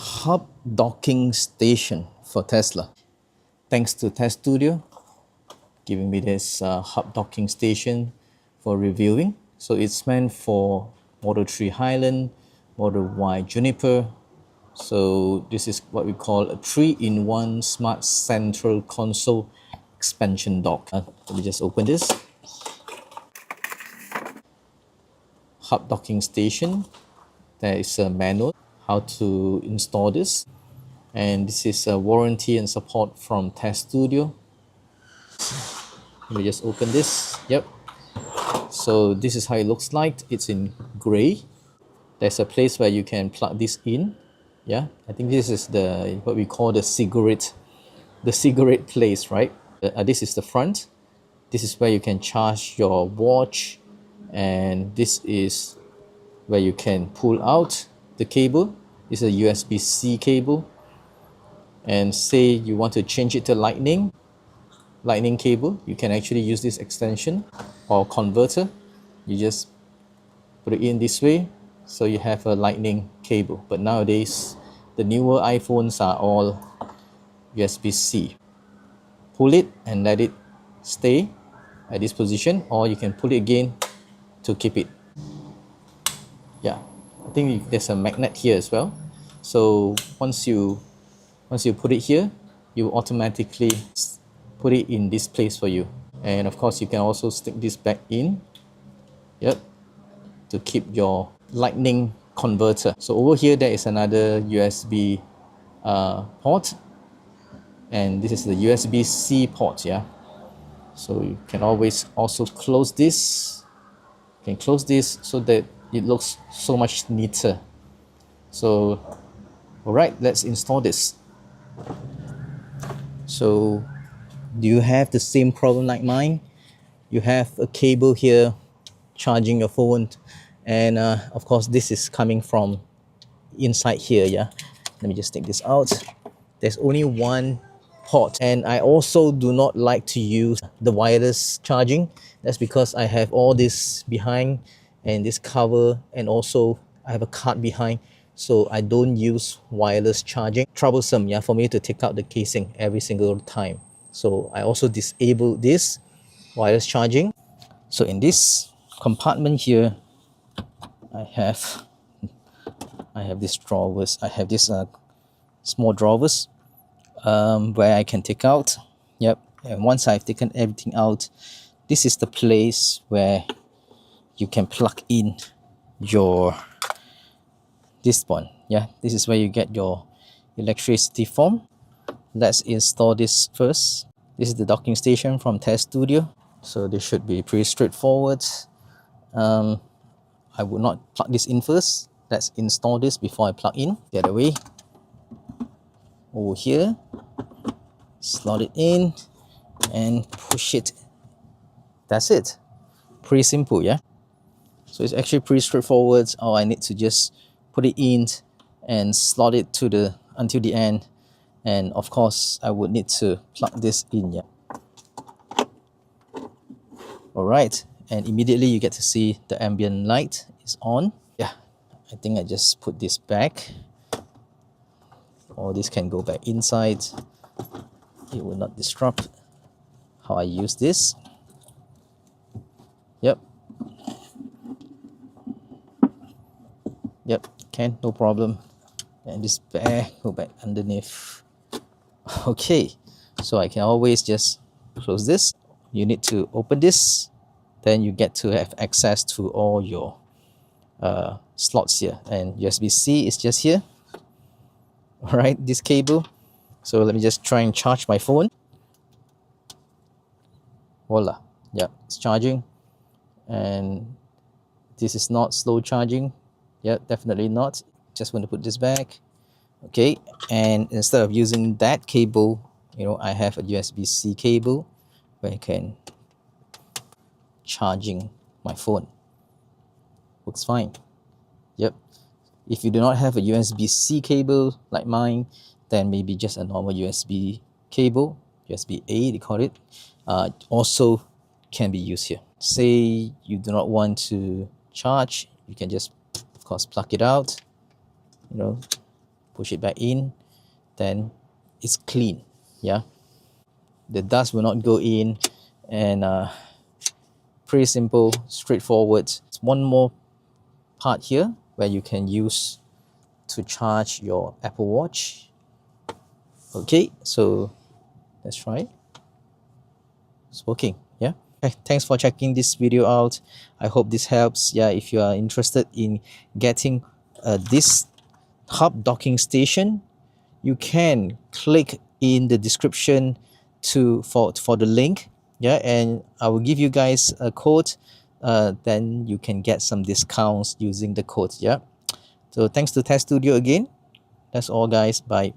hub docking station for Tesla. Thanks to TesStudio giving me this hub docking station for reviewing. So it's meant for Model 3 Highland, Model Y Juniper. So this is what we call a 3-in-1 smart central console expansion dock. Let me just open this. Hub docking station. There is a manual how to install this, and this is a warranty and support from TesStudio. Let me just open this. Yep. So this is how it looks like. It's in gray. There's a place where you can plug this in. Yeah, I think this is the what we call the cigarette place, right? This is the front. This is where you can charge your watch, and this is where you can pull out the cable. It's a USB-C cable, and say you want to change it to lightning cable, you can actually use this extension or converter. You just put it in this way, so you have a lightning cable. But nowadays the newer iPhones are all USB-C. Pull it and let it stay at this position, or you can pull it again to keep it. Yeah, I think there's a magnet here as well. So once you put it here, you automatically put it in this place for you. And of course you can also stick this back in, yep, to keep your lightning converter. So over here there is another USB port, and this is the USB-C port. Yeah, so you can always also close this. You can close this so that it looks so much neater. So all right, let's install this. So do you have the same problem like mine? You have a cable here charging your phone, and of course this is coming from inside here. Yeah, let me just take this out. There's only one port, and I also do not like to use the wireless charging. That's because I have all this behind and this cover, and also I have a card behind, so I don't use wireless charging. Troublesome, yeah, for me to take out the casing every single time. So I also disable this wireless charging. So in this compartment here, I have these drawers. I have these small drawers where I can take out. Yep. And once I've taken everything out, this is the place where you can plug in this one. Yeah, this is where you get your electricity from. Let's install this first. This is the docking station from TesStudio. So this should be pretty straightforward. I would not plug this in first. Let's install this before I plug in. The other way. Over here. Slot it in and push it. That's it. Pretty simple, yeah? So it's actually pretty straightforward. All I need to just put it in and slot it to until the end. And of course, I would need to plug this in, yeah. All right, and immediately you get to see the ambient light is on. Yeah, I think I just put this back. Or this can go back inside. It will not disrupt how I use this. Yep. Yep, can, no problem. And this back, go back underneath. Okay, so I can always just close this. You need to open this, then you get to have access to all your slots here. And USB-C is just here. All right, this cable. So let me just try and charge my phone. Voila, yeah, it's charging. And this is not slow charging. Yeah, definitely not. Just want to put this back. Okay, and instead of using that cable, I have a USB-C cable where I can charging my phone. Works fine. Yep. If you do not have a USB-C cable like mine, then maybe just a normal USB cable, USB-A they call it, also can be used here. Say you do not want to charge, you can just of course plug it out, push it back in, then it's clean. Yeah, the dust will not go in, and pretty simple, straightforward. It's one more part here where you can use to charge your Apple Watch. Okay, so let's try it. It's working. Yeah. Okay, thanks for checking this video out. I hope this helps. Yeah, if you are interested in getting this hub docking station, you can click in the description for the link. Yeah, and I will give you guys a code. Then you can get some discounts using the code. Yeah. So thanks to TesStudio again. That's all, guys. Bye.